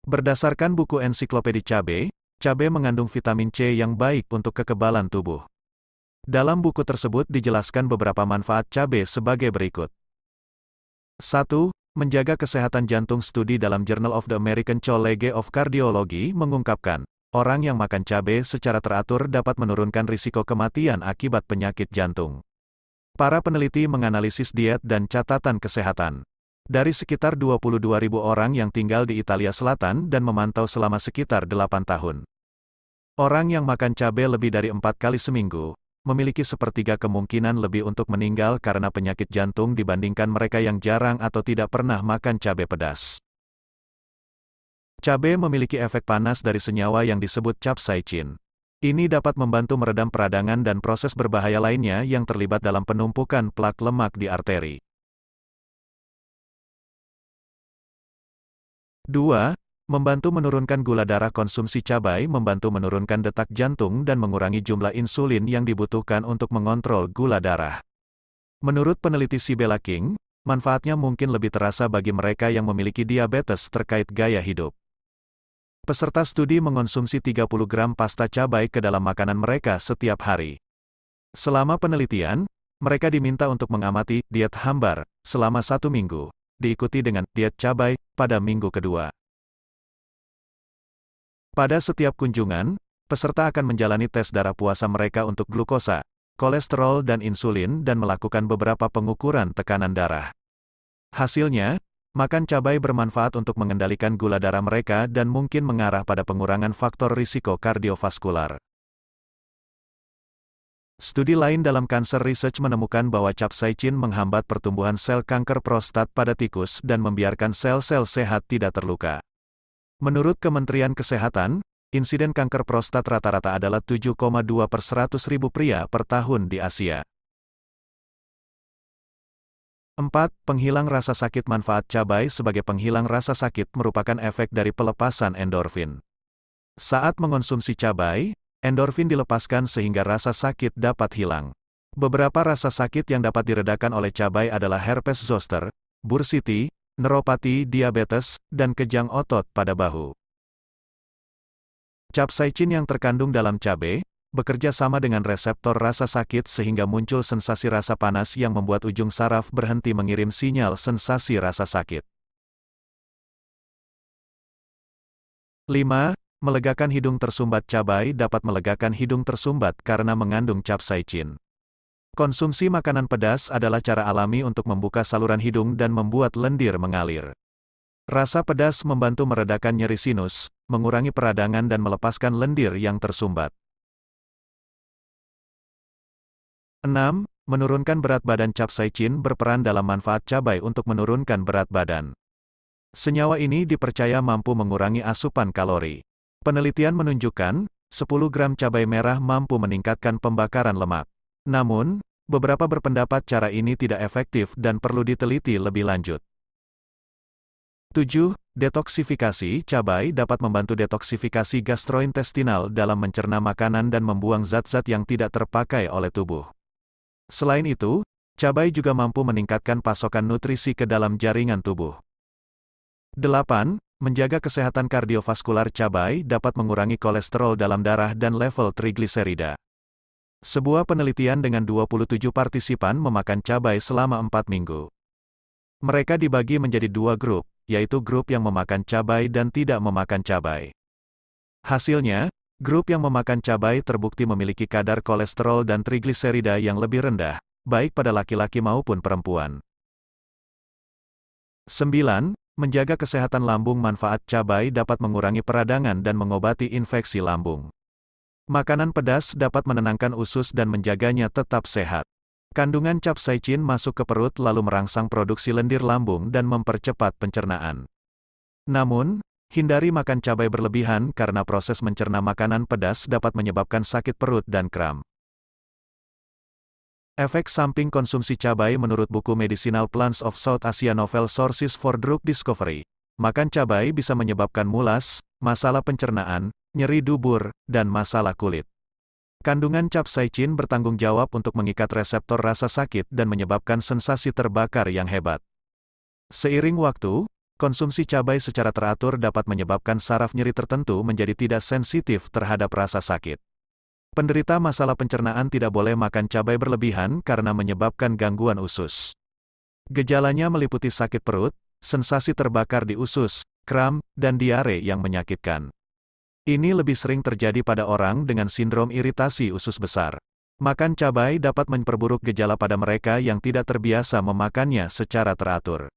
Berdasarkan buku ensiklopedi cabai, cabai mengandung vitamin C yang baik untuk kekebalan tubuh. Dalam buku tersebut dijelaskan beberapa manfaat cabai sebagai berikut. 1. Menjaga kesehatan jantung. Studi dalam Journal of the American College of Cardiology mengungkapkan, orang yang makan cabai secara teratur dapat menurunkan risiko kematian akibat penyakit jantung. Para peneliti menganalisis diet dan catatan kesehatan dari sekitar 22.000 orang yang tinggal di Italia Selatan dan memantau selama sekitar 8 tahun. Orang yang makan cabai lebih dari 4 kali seminggu, memiliki sepertiga kemungkinan lebih untuk meninggal karena penyakit jantung dibandingkan mereka yang jarang atau tidak pernah makan cabai pedas. Cabai memiliki efek panas dari senyawa yang disebut capsaicin. Ini dapat membantu meredam peradangan dan proses berbahaya lainnya yang terlibat dalam penumpukan plak lemak di arteri. 2. Membantu menurunkan gula darah. Konsumsi cabai membantu menurunkan detak jantung dan mengurangi jumlah insulin yang dibutuhkan untuk mengontrol gula darah. Menurut peneliti Sibella King, manfaatnya mungkin lebih terasa bagi mereka yang memiliki diabetes terkait gaya hidup. Peserta studi mengonsumsi 30 gram pasta cabai ke dalam makanan mereka setiap hari. Selama penelitian, mereka diminta untuk mengamati diet hambar selama 1 minggu, diikuti dengan diet cabai pada minggu kedua. Pada setiap kunjungan, peserta akan menjalani tes darah puasa mereka untuk glukosa, kolesterol dan insulin dan melakukan beberapa pengukuran tekanan darah. Hasilnya, makan cabai bermanfaat untuk mengendalikan gula darah mereka dan mungkin mengarah pada pengurangan faktor risiko kardiovaskular. Studi lain dalam Cancer Research menemukan bahwa capsaicin menghambat pertumbuhan sel kanker prostat pada tikus dan membiarkan sel-sel sehat tidak terluka. Menurut Kementerian Kesehatan, insiden kanker prostat rata-rata adalah 7,2 per 100.000 pria per tahun di Asia. 4. Penghilang rasa sakit. Manfaat cabai sebagai penghilang rasa sakit merupakan efek dari pelepasan endorfin. Saat mengonsumsi cabai, endorfin dilepaskan sehingga rasa sakit dapat hilang. Beberapa rasa sakit yang dapat diredakan oleh cabai adalah herpes zoster, bursiti, neuropati, diabetes, dan kejang otot pada bahu. Capsaicin yang terkandung dalam cabai bekerja sama dengan reseptor rasa sakit sehingga muncul sensasi rasa panas yang membuat ujung saraf berhenti mengirim sinyal sensasi rasa sakit. 5. Melegakan hidung tersumbat. Cabai dapat melegakan hidung tersumbat karena mengandung capsaicin. Konsumsi makanan pedas adalah cara alami untuk membuka saluran hidung dan membuat lendir mengalir. Rasa pedas membantu meredakan nyeri sinus, mengurangi peradangan dan melepaskan lendir yang tersumbat. 6. Menurunkan berat badan. Capsaicin berperan dalam manfaat cabai untuk menurunkan berat badan. Senyawa ini dipercaya mampu mengurangi asupan kalori. Penelitian menunjukkan, 10 gram cabai merah mampu meningkatkan pembakaran lemak. Namun, beberapa berpendapat cara ini tidak efektif dan perlu diteliti lebih lanjut. 7. Detoksifikasi. Cabai dapat membantu detoksifikasi gastrointestinal dalam mencerna makanan dan membuang zat-zat yang tidak terpakai oleh tubuh. Selain itu, cabai juga mampu meningkatkan pasokan nutrisi ke dalam jaringan tubuh. 8. Menjaga kesehatan kardiovaskular. Cabai dapat mengurangi kolesterol dalam darah dan level trigliserida. Sebuah penelitian dengan 27 partisipan memakan cabai selama 4 minggu. Mereka dibagi menjadi 2 grup, yaitu grup yang memakan cabai dan tidak memakan cabai. Hasilnya, grup yang memakan cabai terbukti memiliki kadar kolesterol dan trigliserida yang lebih rendah, baik pada laki-laki maupun perempuan. 9. Menjaga kesehatan lambung. Manfaat cabai dapat mengurangi peradangan dan mengobati infeksi lambung. Makanan pedas dapat menenangkan usus dan menjaganya tetap sehat. Kandungan capsaicin masuk ke perut lalu merangsang produksi lendir lambung dan mempercepat pencernaan. Namun, hindari makan cabai berlebihan karena proses mencerna makanan pedas dapat menyebabkan sakit perut dan kram. Efek samping konsumsi cabai. Menurut buku Medicinal Plants of South Asia Novel Sources for Drug Discovery, makan cabai bisa menyebabkan mulas, masalah pencernaan, nyeri dubur, dan masalah kulit. Kandungan capsaicin bertanggung jawab untuk mengikat reseptor rasa sakit dan menyebabkan sensasi terbakar yang hebat. Seiring waktu, Konsumsi cabai secara teratur dapat menyebabkan saraf nyeri tertentu menjadi tidak sensitif terhadap rasa sakit. Penderita masalah pencernaan tidak boleh makan cabai berlebihan karena menyebabkan gangguan usus. Gejalanya meliputi sakit perut, sensasi terbakar di usus, kram, dan diare yang menyakitkan. Ini lebih sering terjadi pada orang dengan sindrom iritasi usus besar. Makan cabai dapat memperburuk gejala pada mereka yang tidak terbiasa memakannya secara teratur.